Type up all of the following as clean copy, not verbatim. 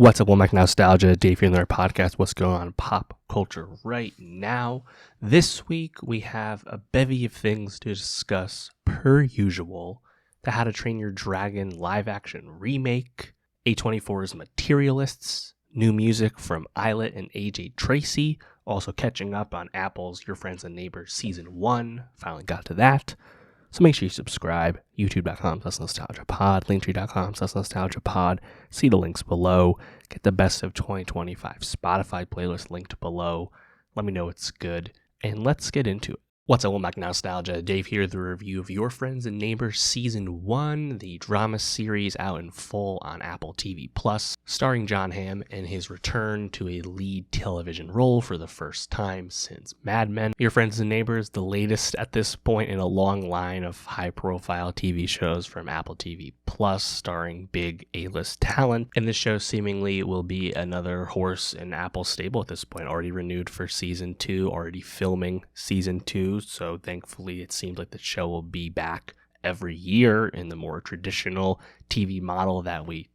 What's up, Womack Nostalgia? Dave here in their podcast. What's going on in pop culture right now? This week we have a bevy of things to discuss, per usual. The How to Train Your Dragon live-action remake, A24's Materialists, new music from ILLIT and AJ Tracey, also catching up on Apple's Your Friends and Neighbors Season 1. Finally got to that. So make sure you subscribe, youtube.com/nostalgiapod, linktree.com/nostalgiapod. See the links below. Get the best of 2025 Spotify playlist linked below. Let me know it's good, and let's get into it. What's up, Womack Nostalgia? Dave here, the review of Your Friends and Neighbors Season 1, the drama series out in full on Apple TV+, starring Jon Hamm and his return to a lead television role for the first time since Mad Men. Your Friends and Neighbors, the latest at this point in a long line of high-profile TV shows from Apple TV+, starring big A-list talent. And this show seemingly will be another horse in Apple's stable at this point, already renewed for Season 2, already filming Season 2. So thankfully it seems like the show will be back every year in the more traditional TV model that we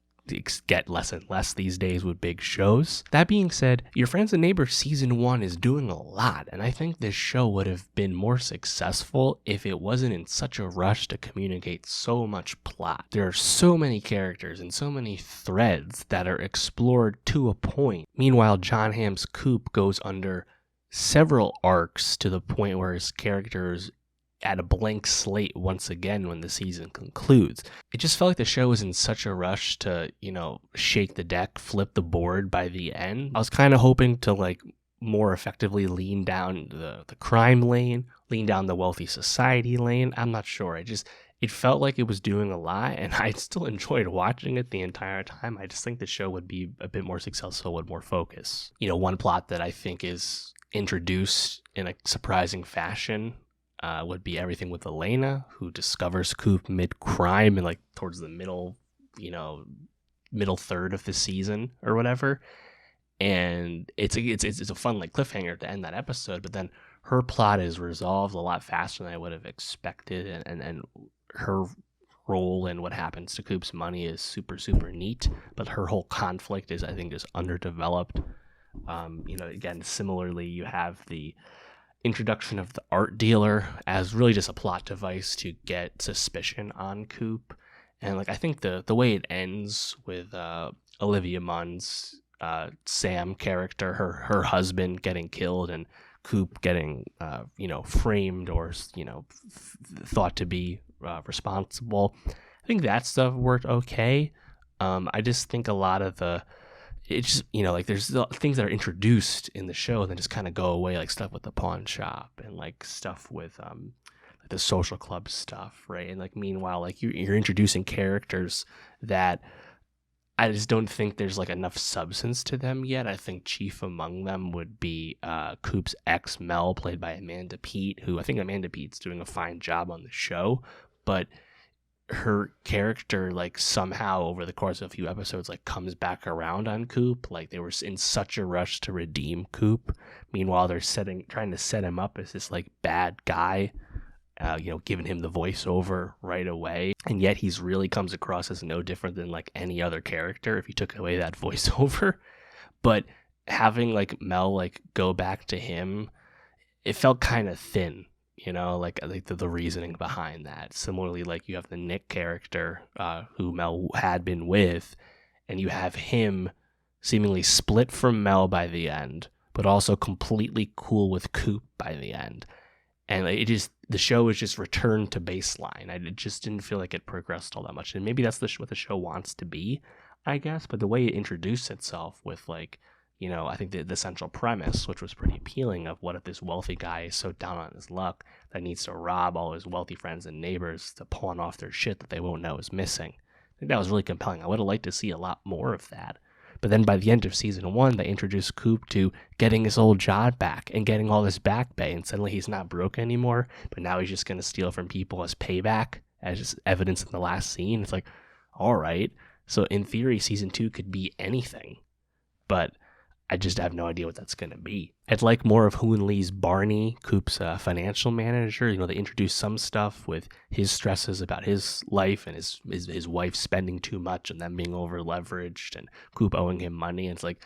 get less and less these days with big shows. That being said, Your Friends and Neighbors Season 1 is doing a lot, and I think this show would have been more successful if it wasn't in such a rush to communicate so much plot. There are so many characters and so many threads that are explored to a point. Meanwhile, Jon Hamm's Coop goes under several arcs to the point where his character is at a blank slate once again when the season concludes. It just felt like the show was in such a rush to, shake the deck, flip the board by the end. I was kind of hoping to more effectively lean down the crime lane, lean down the wealthy society lane. I'm not sure. It felt like it was doing a lot, and I still enjoyed watching it the entire time. I just think the show would be a bit more successful with more focus. One plot that I think is introduced in a surprising fashion would be everything with Elena, who discovers Coop mid-crime and towards the middle third of the season or whatever. And it's a fun cliffhanger to end that episode, but then her plot is resolved a lot faster than I would have expected, and her role and what happens to Coop's money is super, super neat, but her whole conflict is, I think, just underdeveloped. Again, similarly, you have the introduction of the art dealer as really just a plot device to get suspicion on Coop. And I think the way it ends with Olivia Munn's Sam character, her husband getting killed and Coop getting framed or thought to be responsible. I think that stuff worked okay. I just think a lot of there's things that are introduced in the show and then just kind of go away, like stuff with the pawn shop and stuff with the social club stuff, right? And meanwhile, you're introducing characters that I just don't think there's enough substance to them yet. I think chief among them would be Coop's ex Mel, played by Amanda Peet, who I think Amanda Peet's doing a fine job on the show, but her character somehow over the course of a few episodes comes back around on Coop. They were in such a rush to redeem Coop. Meanwhile, they're trying to set him up as this bad guy, giving him the voiceover right away, and yet he's really comes across as no different than any other character if you took away that voiceover. But having Mel go back to him, it felt kind of thin. The reasoning behind that. Similarly, you have the Nick character who Mel had been with, and you have him seemingly split from Mel by the end, but also completely cool with Coop by the end. And the show is just returned to baseline. I just didn't feel like it progressed all that much. And maybe that's what the show wants to be, I guess. But the way it introduced itself with I think the central premise, which was pretty appealing, of what if this wealthy guy is so down on his luck that needs to rob all his wealthy friends and neighbors to pawn off their shit that they won't know is missing. I think that was really compelling. I would have liked to see a lot more of that. But then by the end of Season 1, they introduced Coop to getting his old job back and getting all this back pay, and suddenly he's not broke anymore, but now he's just going to steal from people as payback, as just evidence in the last scene. It's all right. So in theory, Season 2 could be anything. But I just have no idea what that's going to be. I'd like more of Hoon Lee's Barney, Coop's financial manager. You know, they introduced some stuff with his stresses about his life and his wife spending too much and them being over leveraged and Coop owing him money. And it's like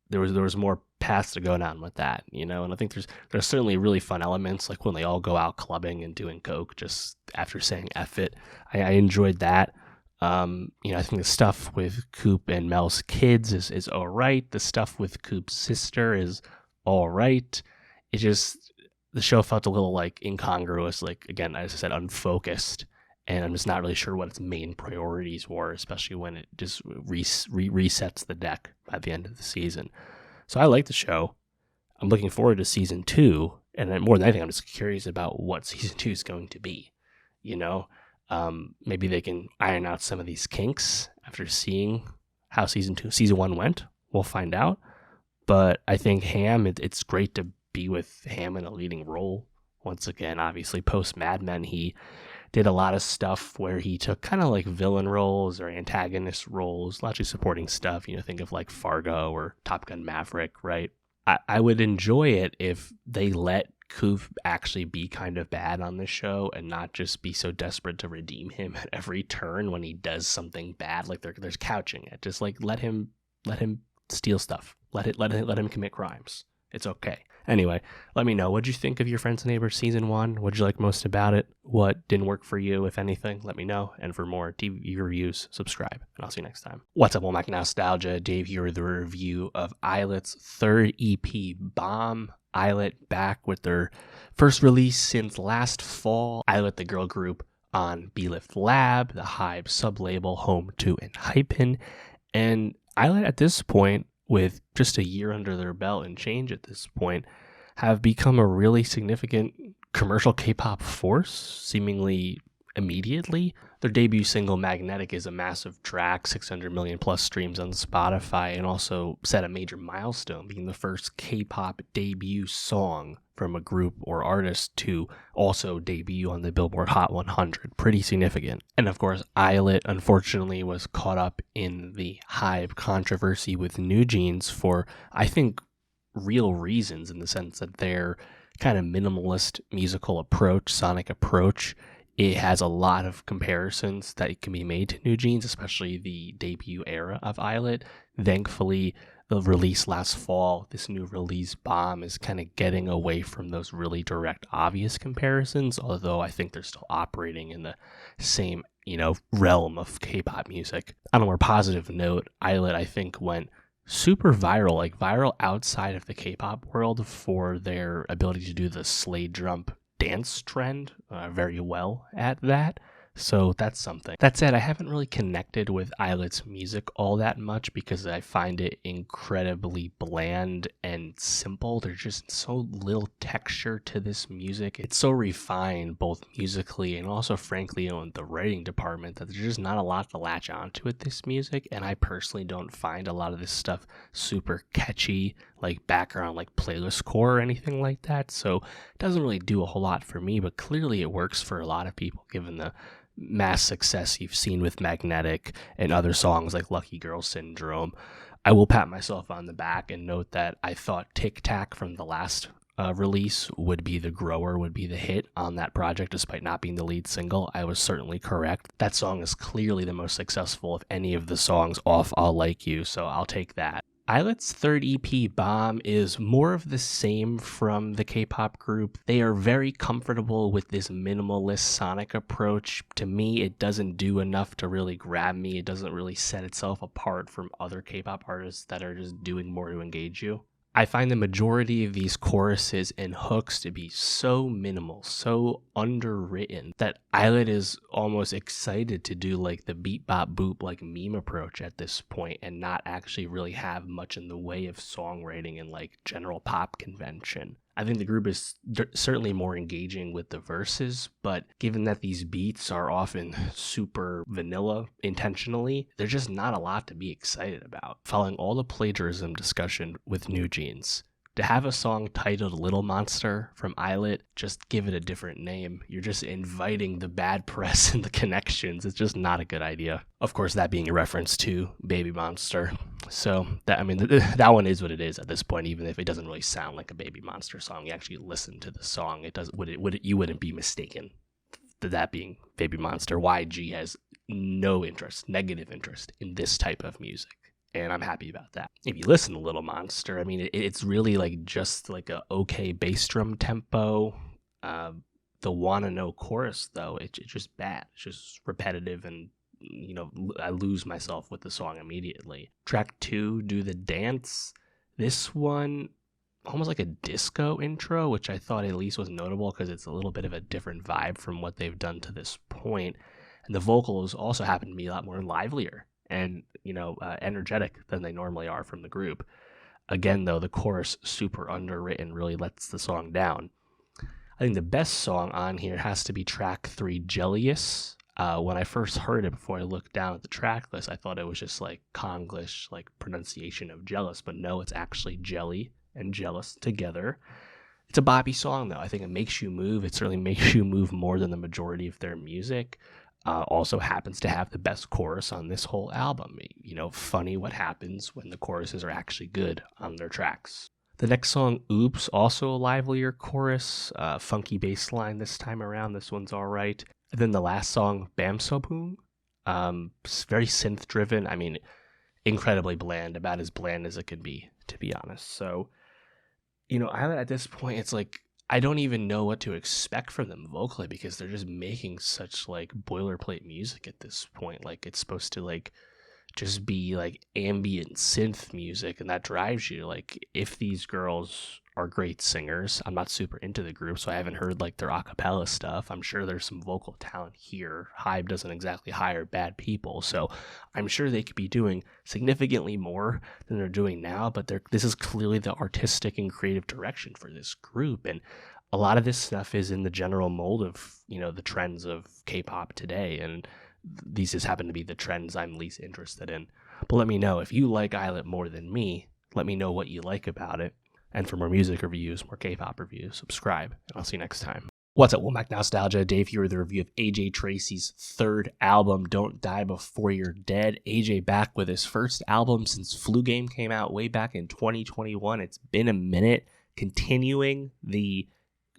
there was more paths to go down with that, you know. And I think there's certainly really fun elements, like when they all go out clubbing and doing coke just after saying F it. I enjoyed that. You know, I think the stuff with Coop and Mel's kids is all right. The stuff with Coop's sister is all right. It just, the show felt a little like incongruous, like, again, as I said, unfocused. And I'm just not really sure what its main priorities were, especially when it just resets the deck by the end of the season. So I like the show. I'm looking forward to season 2. And then more than anything, I'm just curious about what season 2 is going to be, you know? Maybe they can iron out some of these kinks after seeing how season 1 went. We'll find out. But I think Ham, it's great to be with Ham in a leading role. Once again, obviously, post Mad Men, he did a lot of stuff where he took kind of like villain roles or antagonist roles, largely supporting stuff. You know, think of like Fargo or Top Gun Maverick, right? I would enjoy it if they let Coop actually be kind of bad on this show and not just be so desperate to redeem him at every turn when he does something bad. Like there's couching it. Just like let him steal stuff. Let him commit crimes. It's okay. Anyway, let me know. What'd you think of Your Friends and Neighbors season 1? What'd you like most about it? What didn't work for you, if anything? Let me know. And for more TV reviews, subscribe. And I'll see you next time. What's up, Womack Nostalgia? Dave here with the review of ILLIT's third EP, Bomb. ILLIT back with their first release since last fall. ILLIT, the girl group on B-Lift Lab, the Hive sublabel, home to Enhypen. And ILLIT at this point, with just a year under their belt and change at this point, have become a really significant commercial K-pop force, seemingly immediately. Their debut single, Magnetic, is a massive track, 600 million plus streams on Spotify, and also set a major milestone, being the first K-pop debut song from a group or artist to also debut on the Billboard Hot 100. Pretty significant. And of course, ILLIT, unfortunately, was caught up in the Hive controversy with New Jeans for, I think, real reasons, in the sense that their kind of minimalist musical approach, sonic approach, it has a lot of comparisons that can be made to New Jeans, especially the debut era of ILLIT. Thankfully, the release last fall, this new release, Bomb, is kind of getting away from those really direct, obvious comparisons, although I think they're still operating in the same, you know, realm of K-pop music. On a more positive note, ILLIT, I think, went super viral, like viral outside of the K-pop world for their ability to do the slay drum dance trend, very well at that. So that's something. That said, I haven't really connected with ILLIT's music all that much because I find it incredibly bland and simple. There's just so little texture to this music. It's so refined, both musically and also, frankly, you know, in the writing department, that there's just not a lot to latch onto with this music. And I personally don't find a lot of this stuff super catchy, like background, like playlist core or anything like that. So it doesn't really do a whole lot for me, but clearly it works for a lot of people, given the mass success you've seen with Magnetic and other songs like Lucky Girl Syndrome. I will pat myself on the back and note that I thought Tic Tac from the last release would be the grower, would be the hit on that project, despite not being the lead single. I was certainly correct. That song is clearly the most successful of any of the songs off I'll Like You, so I'll take that. ILLIT's third EP, Bomb, is more of the same from the K-pop group. They are very comfortable with this minimalist sonic approach. To me, it doesn't do enough to really grab me. It doesn't really set itself apart from other K-pop artists that are just doing more to engage you. I find the majority of these choruses and hooks to be so minimal, so underwritten, that ILLIT is almost excited to do like the beat bop boop like meme approach at this point and not actually really have much in the way of songwriting and like general pop convention. I think the group is certainly more engaging with the verses, but given that these beats are often super vanilla intentionally, there's just not a lot to be excited about. Following all the plagiarism discussion with New Jeans, To have a song titled Little Monster from ILLIT, just give it a different name. You're just inviting the bad press and the connections. It's just not a good idea. Of course, that being a reference to Baby Monster. So, that one is what it is at this point, even if it doesn't really sound like a Baby Monster song. You actually listen to the song, you wouldn't be mistaken that being Baby Monster. YG has no interest, negative interest in this type of music. And I'm happy about that. If you listen to Little Monster, I mean, it's really like just like a okay bass drum tempo. The Wanna Know chorus, though, it's just bad. It's just repetitive, and I lose myself with the song immediately. Track 2, Do the Dance. This one, almost like a disco intro, which I thought at least was notable because it's a little bit of a different vibe from what they've done to this point. And the vocals also happen to be a lot more livelier and energetic than they normally are from the group. Again, though, the chorus, super underwritten, really lets the song down. I think the best song on here has to be track 3, Jealous. When I first heard it, before I looked down at the track list, I thought it was just like Konglish, like pronunciation of jealous, but no, it's actually jelly and jealous together. It's a boppy song, though. I think it makes you move. It certainly makes you move more than the majority of their music. Also happens to have the best chorus on this whole album. Funny what happens when the choruses are actually good on their tracks. The next song, Oops, also a livelier chorus, funky bass line this time around. This one's all right. And then the last song, Bam So Boom, very synth driven. I mean, incredibly bland, about as bland as it can be, to be honest. So, at this point, it's like, I don't even know what to expect from them vocally, because they're just making such like boilerplate music at this point. Like, it's supposed to like just be like ambient synth music, and that drives you. Like, if these girls are great singers, I'm not super into the group, so I haven't heard like their acapella stuff. I'm sure there's some vocal talent here. Hybe doesn't exactly hire bad people, so I'm sure they could be doing significantly more than they're doing now, but this is clearly the artistic and creative direction for this group, and a lot of this stuff is in the general mold of the trends of K-pop today, and these just happen to be the trends I'm least interested in. But let me know if you like ILLIT more than me. Let me know what you like about it. And for more music reviews, more K-pop reviews, subscribe, and I'll see you next time. What's up, Womack Nostalgia? Dave here with a review of AJ Tracey's third album, Don't Die Before You're Dead. AJ back with his first album since Flu Game came out way back in 2021. It's been a minute, continuing the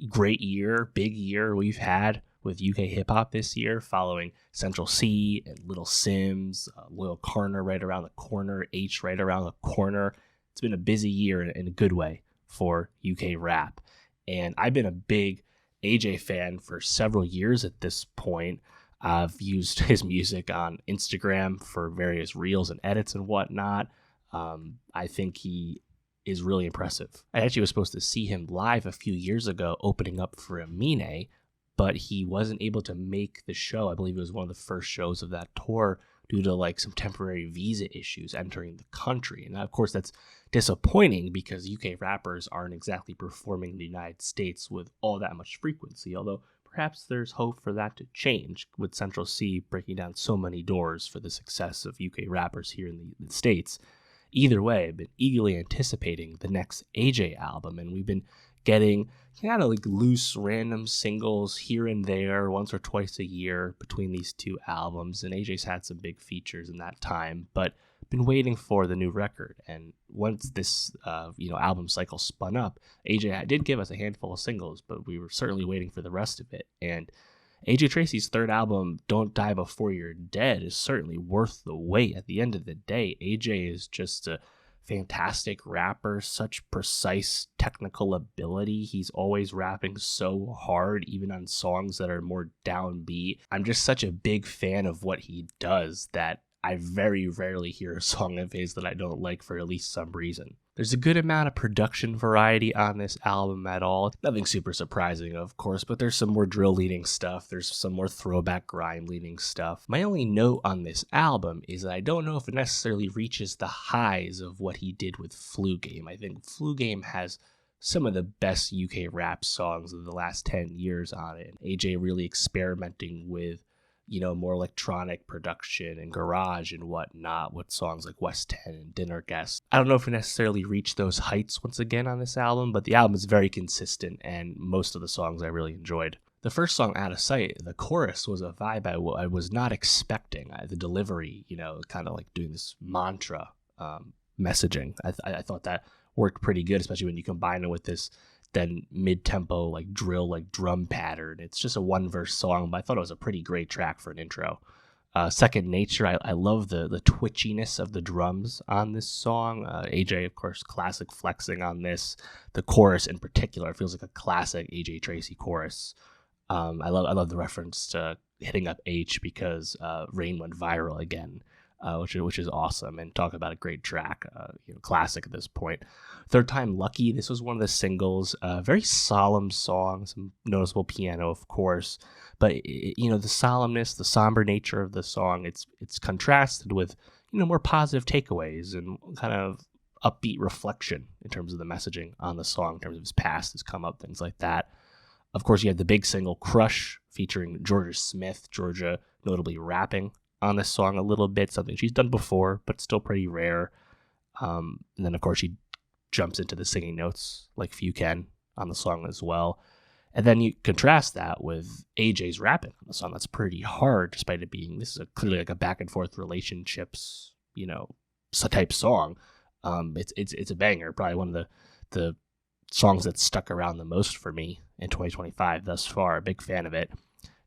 great year, big year we've had with UK hip-hop this year, following Central C and Little Sims, Loyal Carner right around the corner, H right around the corner. It's been a busy year in a good way for UK rap. And I've been a big AJ fan for several years at this point. I've used his music on Instagram for various reels and edits and whatnot. I think he is really impressive. I actually was supposed to see him live a few years ago opening up for Amine, but he wasn't able to make the show. I believe it was one of the first shows of that tour due to like some temporary visa issues entering the country. And of course, that's disappointing because UK rappers aren't exactly performing in the United States with all that much frequency, although perhaps there's hope for that to change with Central C breaking down so many doors for the success of UK rappers here in the States. Either way, I've been eagerly anticipating the next AJ album, and we've been getting kind of like loose random singles here and there once or twice a year between these two albums, and AJ's had some big features in that time, but been waiting for the new record. And once this album cycle spun up, AJ did give us a handful of singles, but we were certainly waiting for the rest of it. And AJ Tracey's third album, Don't Die Before You're Dead, is certainly worth the wait. At the end of the day, AJ is just a fantastic rapper, such precise technical ability. He's always rapping so hard, even on songs that are more downbeat. I'm just such a big fan of what he does that I very rarely hear a song of his that I don't like for at least some reason. There's a good amount of production variety on this album at all. Nothing super surprising, of course, but there's some more drill leading stuff. There's some more throwback grime leading stuff. My only note on this album is that I don't know if it necessarily reaches the highs of what he did with Flu Game. I think Flu Game has some of the best UK rap songs of the last 10 years on it. AJ really experimenting with more electronic production and garage and whatnot with songs like West 10 and Dinner Guest. I don't know if we necessarily reach those heights once again on this album, but the album is very consistent and most of the songs I really enjoyed. The first song, Out of Sight, the chorus was a vibe I was not expecting. The delivery, kind of like doing this mantra messaging. I thought that worked pretty good, especially when you combine it with this then mid-tempo like drill like drum pattern. It's just a one verse song, but I thought it was a pretty great track for an intro. Second Nature, I love the twitchiness of the drums on this song. AJ, of course, classic flexing on this. The chorus in particular feels like a classic AJ Tracey chorus. I love the reference to hitting up H because Rain went viral again, which is awesome. And talk about a great track, classic at this point. Third Time Lucky, this was one of the singles. Very solemn song, some noticeable piano, of course. But the solemnness, the somber nature of the song, it's contrasted with more positive takeaways and kind of upbeat reflection in terms of the messaging on the song, in terms of his past, his come up, things like that. Of course, you had the big single Crush featuring Georgia Smith, Georgia notably rapping on this song a little bit, something she's done before, but still pretty rare. And then, of course, she jumps into the singing notes like few can on the song as well. And then you contrast that with AJ's rapping on the song. That's pretty hard, despite it being, this is clearly like a back and forth relationships, type song. It's a banger, probably one of the songs that stuck around the most for me in 2025 thus far. A big fan of it.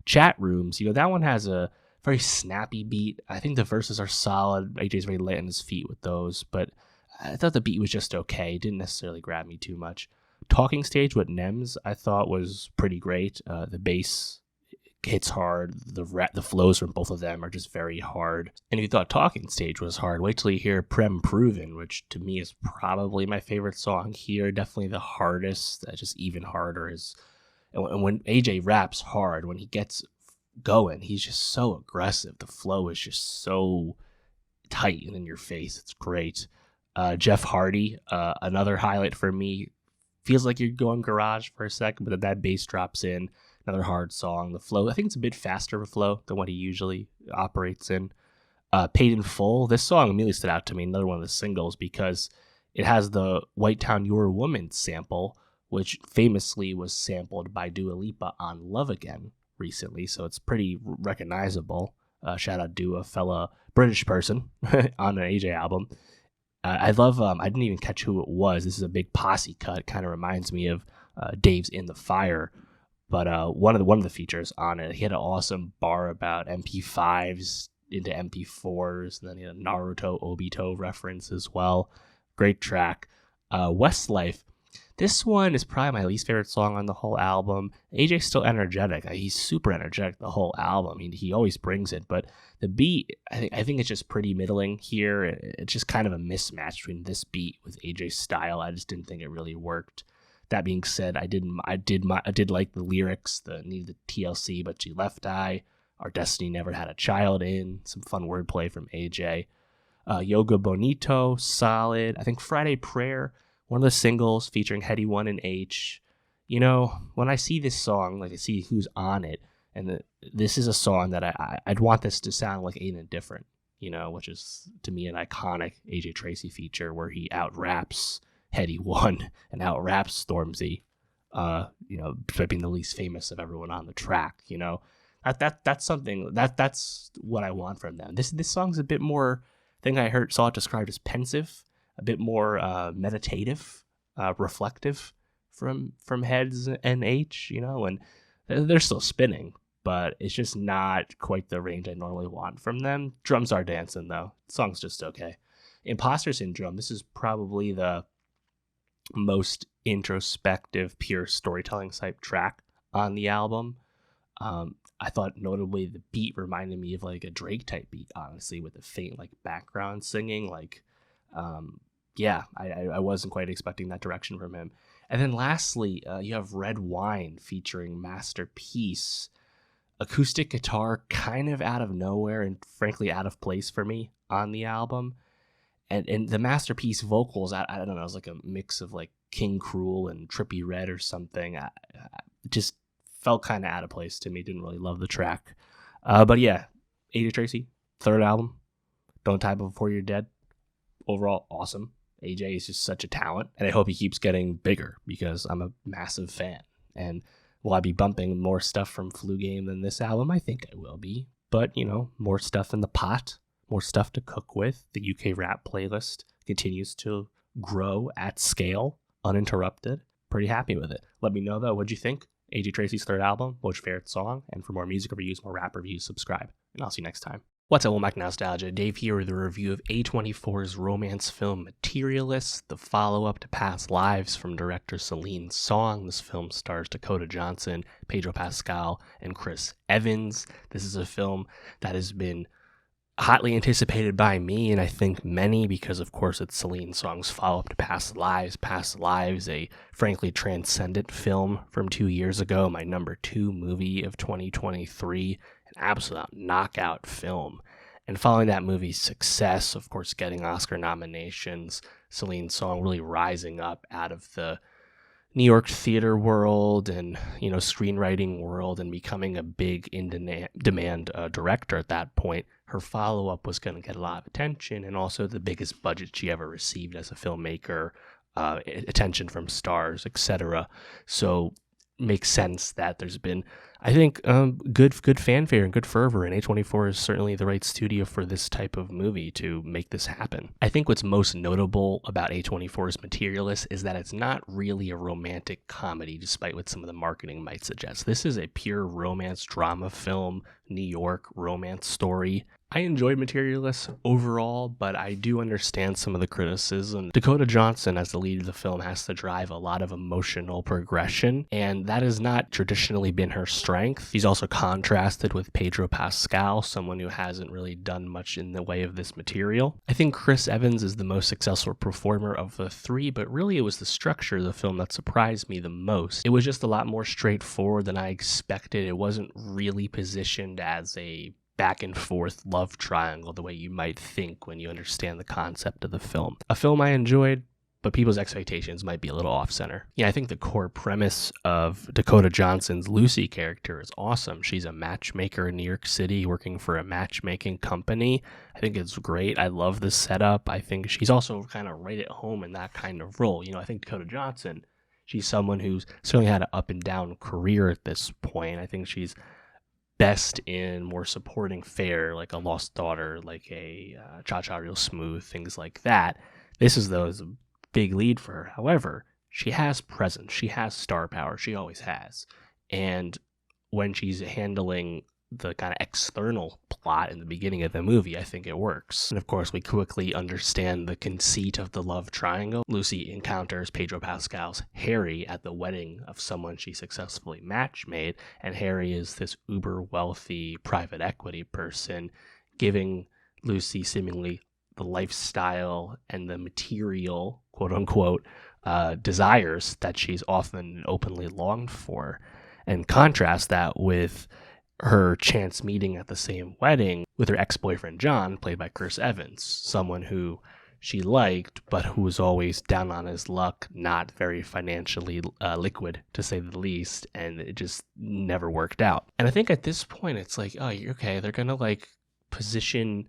Chat Rooms, that one has a very snappy beat. I think the verses are solid. AJ's very light on his feet with those, but I thought the beat was just okay. It didn't necessarily grab me too much. Talking Stage with Nems, I thought was pretty great. The bass hits hard. The flows from both of them are just very hard. And if you thought Talking Stage was hard, wait till you hear Prem Proven, which to me is probably my favorite song here. Definitely the hardest. Just even harder is, and when AJ raps hard, when he gets going, he's just so aggressive. The flow is just so tight and in your face. It's great. Jeff Hardy, another highlight for me. Feels like you're going garage for a second, but then that bass drops in. Another hard song. The flow, I think it's a bit faster of a flow than what he usually operates in. Paid in Full, this song immediately stood out to me, another one of the singles, because it has the White Town You're a Woman sample, which famously was sampled by Dua Lipa on Love Again recently, so it's pretty recognizable. Shout out Dua, fella British person on an AJ album. I love, I didn't even catch who it was. This is a big posse cut. It kind of reminds me of Dave's In the Fire. But one of the features on it, he had an awesome bar about MP5s into MP4s, and then he had a Naruto Obito reference as well. Great track. Westlife. This one is probably my least favorite song on the whole album. AJ's still energetic. He's super energetic the whole album. He always brings it, but the beat, I think it's just pretty middling here. It's just kind of a mismatch between this beat with AJ's style. I just didn't think it really worked. That being said, I did like the lyrics, needed the TLC, but she left I. Our Destiny Never Had a Child in. Some fun wordplay from AJ. Yoga Bonito, solid. I think Friday Prayer, one of the singles featuring Heady One and H. When I see this song, like I see who's on it, and this is a song that I'd want this to sound like Ain't It Different, which is to me an iconic AJ Tracey feature where he out raps Heady One and out raps Stormzy, being the least famous of everyone on the track. That's something that's what I want from them. This song's a bit more, I think I saw it described as pensive, a bit more meditative, reflective from Heads and H, and they're still spinning, but it's just not quite the range I normally want from them. Drums are dancing though. The song's just okay. Imposter Syndrome, this is probably the most introspective, pure storytelling type track on the album. I thought notably the beat reminded me of like a Drake type beat, honestly, with the faint like background singing. I wasn't quite expecting that direction from him. And then lastly, you have Red Wine featuring Masterpiece. Acoustic guitar kind of out of nowhere and frankly out of place for me on the album. And the Masterpiece vocals, I don't know, it was like a mix of like King Cruel and Trippie Redd or something. I just felt kind of out of place to me. Didn't really love the track. But yeah, AJ Tracey, third album, Don't Die Before You're Dead. Overall, awesome. AJ is just such a talent, and I hope he keeps getting bigger because I'm a massive fan. And will I be bumping more stuff from Flu Game than this album? I think I will be. But, more stuff in the pot, more stuff to cook with. The UK rap playlist continues to grow at scale, uninterrupted. Pretty happy with it. Let me know, though, what'd you think? AJ Tracey's third album, what's your favorite song? And for more music reviews, more rap reviews, subscribe. And I'll see you next time. What's up, Womack Nostalgia? Dave here with a review of A24's romance film Materialists, the follow-up to Past Lives from director Celine Song. This film stars Dakota Johnson, Pedro Pascal, and Chris Evans. This is a film that has been hotly anticipated by me, and I think many, because of course it's Celine Song's follow-up to Past Lives. Past Lives, a frankly transcendent film from 2 years ago, my number 2 movie of 2023. An absolute knockout film. And following that movie's success, of course, getting Oscar nominations, Celine Song really rising up out of the New York theater world and, screenwriting world and becoming a big in-demand director at that point. Her follow-up was going to get a lot of attention and also the biggest budget she ever received as a filmmaker, attention from stars, etc. So makes sense that there's been, I think, good fanfare and good fervor, and A24 is certainly the right studio for this type of movie to make this happen. I think what's most notable about A24's Materialists is that it's not really a romantic comedy, despite what some of the marketing might suggest. This is a pure romance drama film, New York romance story. I enjoyed Materialists overall, but I do understand some of the criticism. Dakota Johnson, as the lead of the film, has to drive a lot of emotional progression, and that has not traditionally been her strength. She's also contrasted with Pedro Pascal, someone who hasn't really done much in the way of this material. I think Chris Evans is the most successful performer of the three, but really it was the structure of the film that surprised me the most. It was just a lot more straightforward than I expected. It wasn't really positioned as a back and forth love triangle the way you might think when you understand the concept of the film. A film I enjoyed, but people's expectations might be a little off center. Yeah, I think the core premise of Dakota Johnson's Lucy character is awesome. She's a matchmaker in New York City working for a matchmaking company. I think it's great. I love the setup. I think she's also kind of right at home in that kind of role. I think Dakota Johnson, she's someone who's certainly had an up and down career at this point. I think she's best in more supporting fare, like a Lost Daughter, like a Cha-Cha Real Smooth, things like that. This is, though, is a big lead for her. However, she has presence. She has star power. She always has. And when she's handling the kind of external plot in the beginning of the movie, I think it works. And of course, we quickly understand the conceit of the love triangle. Lucy encounters Pedro Pascal's Harry at the wedding of someone she successfully match made, and Harry is this uber wealthy private equity person giving Lucy seemingly the lifestyle and the material, quote unquote, desires that she's often openly longed for. And contrast that with her chance meeting at the same wedding with her ex-boyfriend John, played by Chris Evans, someone who she liked, but who was always down on his luck, not very financially liquid, to say the least, and it just never worked out. And I think at this point, it's like, oh, okay, they're going to position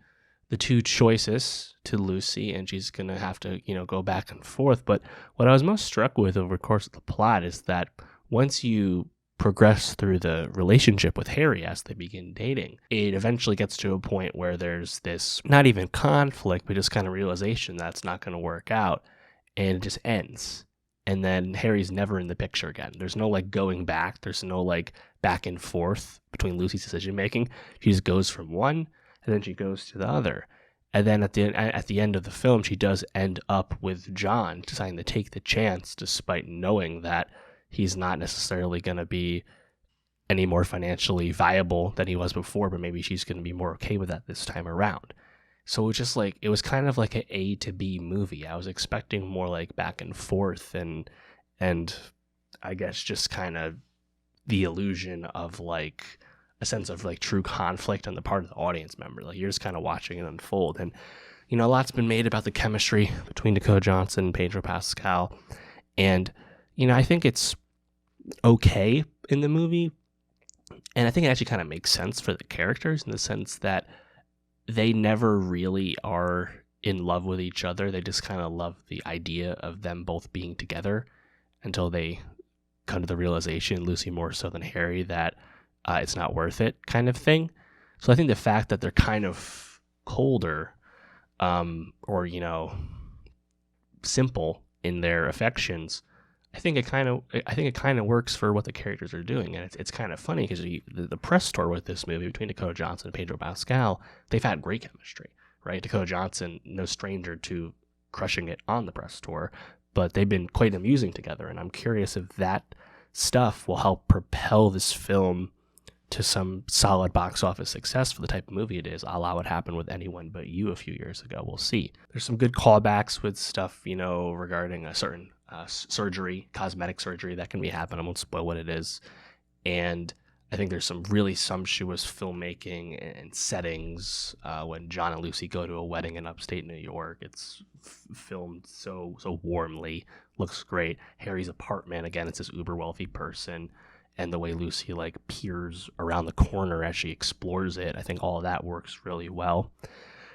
the two choices to Lucy, and she's going to have to, go back and forth. But what I was most struck with over the course of the plot is that once you progress through the relationship with Harry as they begin dating, it eventually gets to a point where there's this not even conflict, but just kind of realization that it's not going to work out, and it just ends. And then Harry's never in the picture again. There's no going back. There's no back and forth between Lucy's decision making. She just goes from one, and then she goes to the other. And then at the end of the film, she does end up with John, deciding to take the chance, despite knowing that he's not necessarily going to be any more financially viable than he was before, but maybe she's going to be more okay with that this time around. So it's just it was kind of like an A to B movie. I was expecting more back and forth and I guess just kind of the illusion of a sense of true conflict on the part of the audience member. You're just kind of watching it unfold. And, a lot's been made about the chemistry between Dakota Johnson and Pedro Pascal. And, I think it's okay in the movie, And I think it actually kind of makes sense for the characters in the sense that they never really are in love with each other. They just kind of love the idea of them both being together until they come to the realization, Lucy more so than Harry, that it's not worth it kind of thing. So I think the fact that they're kind of colder or, simple in their affections, I think it kind of works for what the characters are doing, and it's kind of funny because the press tour with this movie between Dakota Johnson and Pedro Pascal, they've had great chemistry, right? Dakota Johnson, no stranger to crushing it on the press tour, but they've been quite amusing together, and I'm curious if that stuff will help propel this film to some solid box office success for the type of movie it is, a la what happened with Anyone But You a few years ago. We'll see. There's some good callbacks with stuff, regarding a certain surgery, cosmetic surgery that can be happening. I won't spoil what it is. And I think there's some really sumptuous filmmaking and settings when John and Lucy go to a wedding in upstate New York. It's filmed so warmly, looks great. Harry's apartment, again, it's this uber wealthy person, and the way Lucy peers around the corner as she explores it, I think all of that works really well.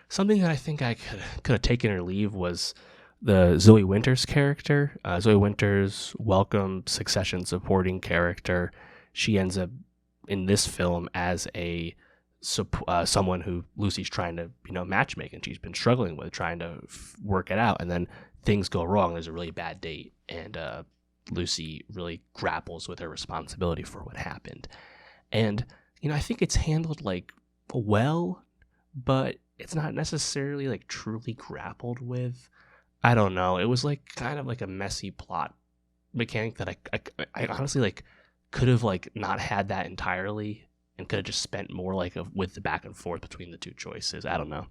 Something that I think I could have taken or leave was the Zoe Winters character. Zoe Winters, welcome Succession supporting character. She ends up in this film as someone who Lucy's trying to matchmake, and she's been struggling with trying to work it out, and then things go wrong. There's a really bad date, and Lucy really grapples with her responsibility for what happened. And I think it's handled well, but it's not necessarily truly grappled with. I don't know. It was kind of a messy plot mechanic that I honestly could have not had that entirely, and could have just spent more with the back and forth between the two choices. I don't know.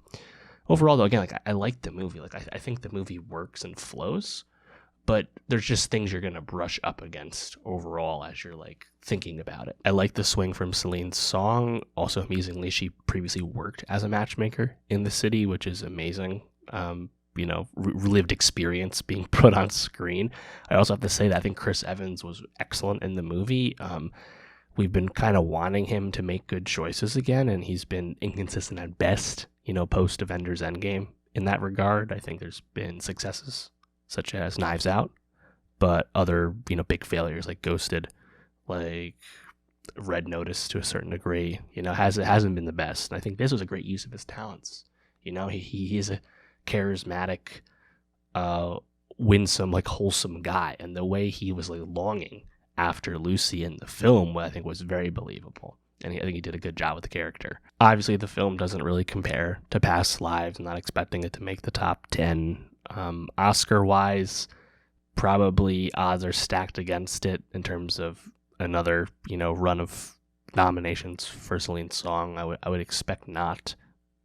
Overall, though, again, I like the movie. I think the movie works and flows, but there's just things you're gonna brush up against overall as you're thinking about it. I like the swing from Celine's song. Also, amazingly, she previously worked as a matchmaker in the city, which is amazing. Lived experience being put on screen. I also have to say that I think Chris Evans was excellent in the movie. We've been kind of wanting him to make good choices again, and he's been inconsistent at best, post Avengers Endgame in that regard. I think there's been successes such as Knives Out, but other, big failures like Ghosted, Red Notice to a certain degree, hasn't been the best. And I think this was a great use of his talents. He's a charismatic, winsome, wholesome guy, and the way he was longing after Lucy in the film, I think, was very believable, and I think he did a good job with the character. Obviously, the film doesn't really compare to Past Lives. I'm not expecting it to make the top 10. Oscar-wise, probably odds are stacked against it in terms of another, run of nominations for Celine's song. I would expect not,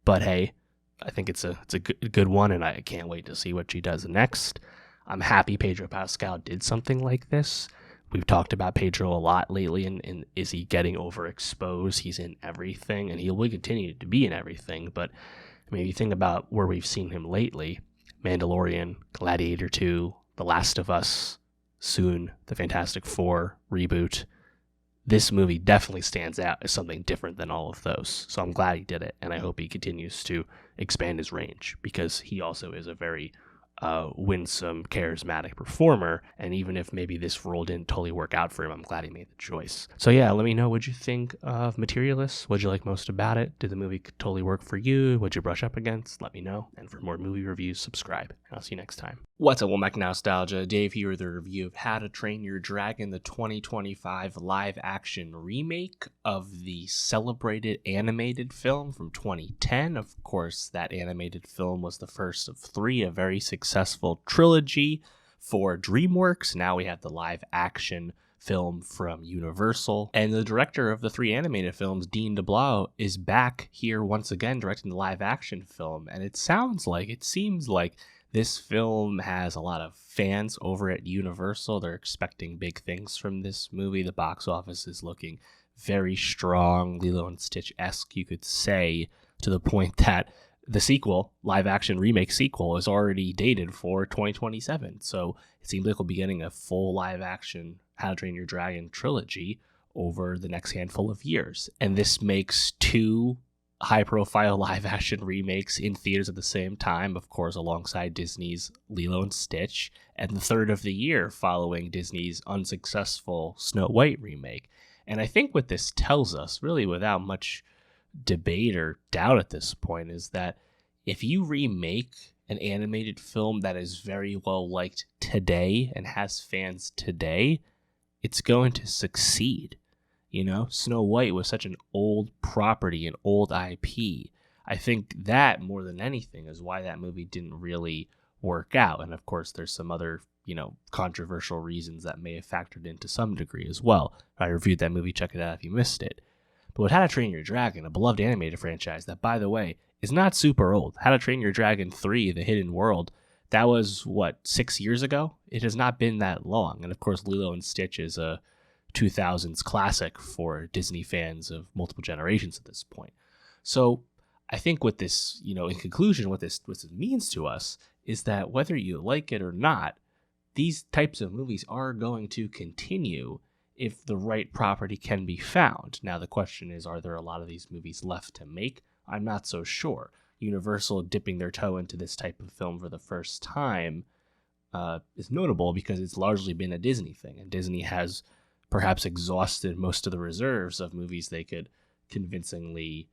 but hey, I think it's a good one, and I can't wait to see what she does next. I'm happy Pedro Pascal did something like this. We've talked about Pedro a lot lately, and is he getting overexposed? He's in everything, and he will continue to be in everything. But you think about where we've seen him lately: Mandalorian, Gladiator 2, The Last of Us, soon the Fantastic Four reboot. This movie definitely stands out as something different than all of those. So I'm glad he did it, and I hope he continues to expand his range, because he also is a very winsome, charismatic performer, and even if maybe this role didn't totally work out for him, I'm glad he made the choice. So yeah, let me know what you think of Materialists. What'd you like most about it? Did the movie totally work for you? What'd you brush up against? Let me know. And for more movie reviews, subscribe. And I'll see you next time. What's up, Womack Nostalgia? Dave here with a review of How to Train Your Dragon, the 2025 live-action remake of the celebrated animated film from 2010. Of course, that animated film was the first of three, a very successful trilogy for DreamWorks. Now we have the live-action film from Universal, and the director of the three animated films, Dean DeBlois, is back here once again directing the live-action film, and it seems like this film has a lot of fans over at Universal. They're expecting big things from this movie. The box office is looking very strong, Lilo and Stitch-esque, you could say, to the point that the sequel, live-action remake sequel, is already dated for 2027. So it seems like we'll be getting a full live-action How to Train Your Dragon trilogy over the next handful of years. And this makes 2 high-profile live-action remakes in theaters at the same time, of course, alongside Disney's Lilo and Stitch, and the third of the year following Disney's unsuccessful Snow White remake. And I think what this tells us, really without much debate or doubt at this point, is that if you remake an animated film that is very well liked today and has fans today, it's going to succeed. Snow White was such an old property, an old IP. I think that more than anything is why that movie didn't really work out. And of course, there's some other, controversial reasons that may have factored in to some degree as well. I reviewed that movie, check it out if you missed it. But with How to Train Your Dragon, a beloved animated franchise that, by the way, is not super old. How to Train Your Dragon 3, The Hidden World, that was, 6 years ago? It has not been that long. And of course, Lilo and Stitch is a 2000s classic for Disney fans of multiple generations at this point. So I think what this, in conclusion, what this means to us is that whether you like it or not, these types of movies are going to continue if the right property can be found. Now, the question is, are there a lot of these movies left to make? I'm not so sure. Universal dipping their toe into this type of film for the first time is notable because it's largely been a Disney thing, and Disney has perhaps exhausted most of the reserves of movies they could convincingly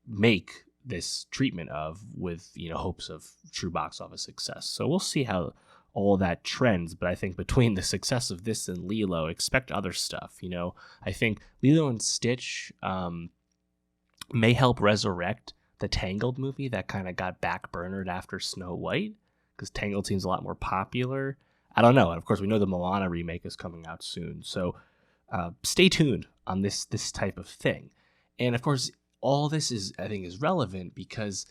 make this treatment of with, hopes of true box office success. So we'll see how all that trends, but I think between the success of this and Lilo, expect other stuff. I think Lilo and Stitch may help resurrect the Tangled movie that kind of got backburnered after Snow White, because Tangled seems a lot more popular. I don't know. And of course, we know the Moana remake is coming out soon. So stay tuned on this type of thing. And of course, all this I think is relevant because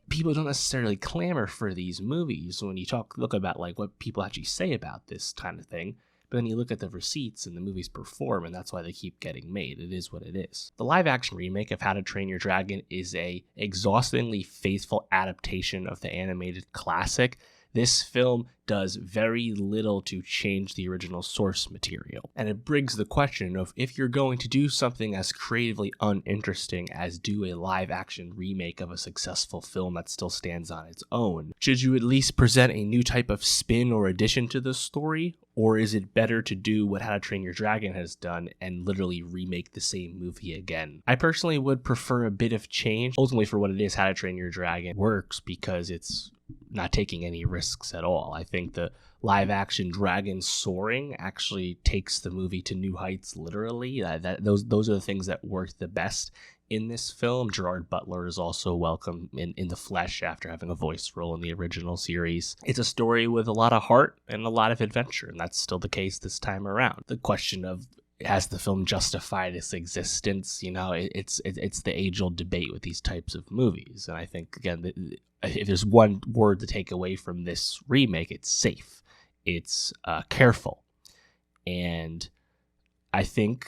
people don't necessarily clamor for these movies when you look about like what people actually say about this kind of thing. But then you look at the receipts and the movies perform, and that's why they keep getting made. It is what it is. The live-action remake of How to Train Your Dragon is a exhaustingly faithful adaptation of the animated classic. This film does very little to change the original source material. And it brings the question of if you're going to do something as creatively uninteresting as do a live-action remake of a successful film that still stands on its own, should you at least present a new type of spin or addition to the story? Or is it better to do what How to Train Your Dragon has done and literally remake the same movie again? I personally would prefer a bit of change. Ultimately, for what it is, How to Train Your Dragon works because it's not taking any risks at all. I think the live action dragon soaring actually takes the movie to new heights, literally. Those are the things that work the best in this film. Gerard Butler is also welcome in the flesh after having a voice role in the original series. It's a story with a lot of heart and a lot of adventure, and that's still the case this time around. The question of has the film justified its existence? It's the age-old debate with these types of movies. And I think, again, if there's one word to take away from this remake, it's safe. It's careful. And I think,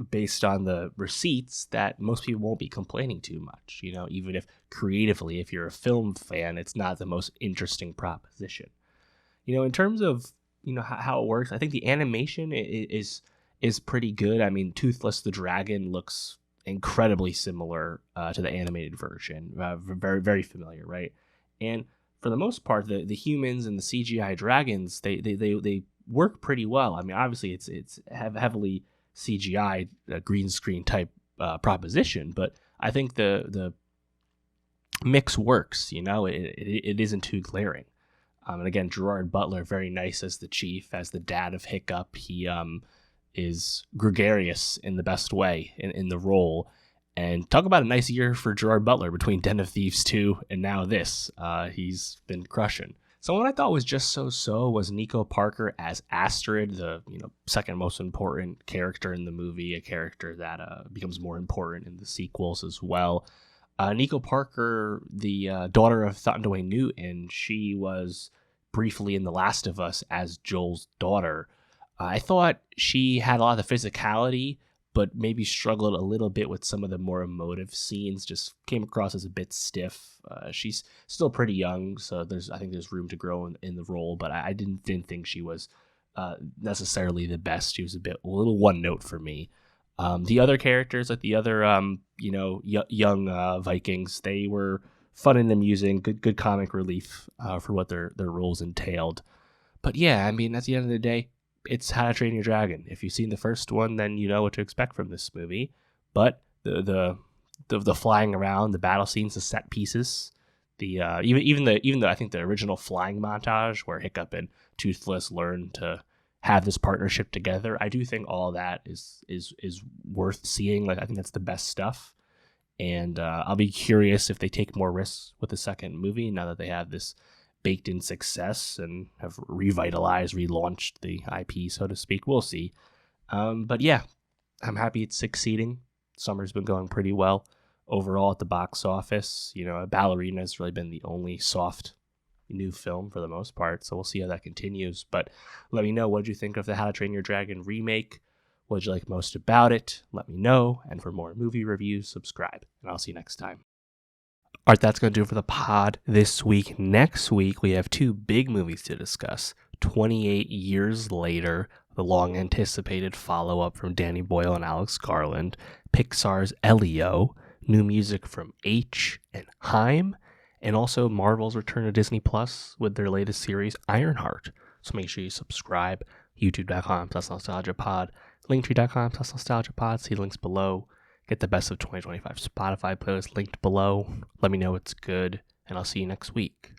based on the receipts, that most people won't be complaining too much. Even if creatively, if you're a film fan, it's not the most interesting proposition. In terms of, how it works, I think the animation is pretty good. I mean, Toothless the Dragon looks incredibly similar to the animated version. Very, very familiar, right? And for the most part, the humans and the CGI dragons, they work pretty well. I mean, obviously, it's heavily CGI, green screen type proposition, but I think the mix works. It isn't too glaring. And again, Gerard Butler, very nice as the chief, as the dad of Hiccup. He is gregarious in the best way in the role. And talk about a nice year for Gerard Butler between Den of Thieves 2 and now this. He's been crushing. Someone I thought was just so was Nico Parker as Astrid, the second most important character in the movie, a character that becomes more important in the sequels as well. Nico Parker, the daughter of Thondway Newton, she was briefly in The Last of Us as Joel's daughter. I thought she had a lot of the physicality, but maybe struggled a little bit with some of the more emotive scenes, just came across as a bit stiff. She's still pretty young, so I think there's room to grow in the role, but I didn't think she was necessarily the best. She was a little one note for me. The other characters, like the other young Vikings, they were fun and amusing, good comic relief for what their roles entailed. But yeah, I mean, at the end of the day, it's How to Train Your Dragon. If you've seen the first one, then you know what to expect from this movie. But the flying around, the battle scenes, the set pieces, the even though I think the original flying montage where Hiccup and Toothless learn to have this partnership together, I do think all that is worth seeing. Like, I think that's the best stuff. And I'll be curious if they take more risks with the second movie now that they have this baked in success and have relaunched the IP, so to speak. We'll see. But yeah, I'm happy it's succeeding. Summer's been going pretty well overall at the box office. You know, Ballerina has really been the only soft new film for the most part, so we'll see how that continues. But let me know, what did you think of the How to Train Your Dragon remake? What did you like most about it? Let me know. And for more movie reviews, subscribe. And I'll see you next time. All right, that's going to do it for the pod this week. Next week, we have 2 big movies to discuss. 28 Years Later, the long-anticipated follow-up from Danny Boyle and Alex Garland. Pixar's Elio, new music from H and Haim. And also Marvel's return to Disney Plus with their latest series, Ironheart. So make sure you subscribe. YouTube.com/nostalgiapod. Linktree.com/nostalgiapod. See links below. Get the best of 2025 Spotify playlist linked below. Let me know it's good, and I'll see you next week.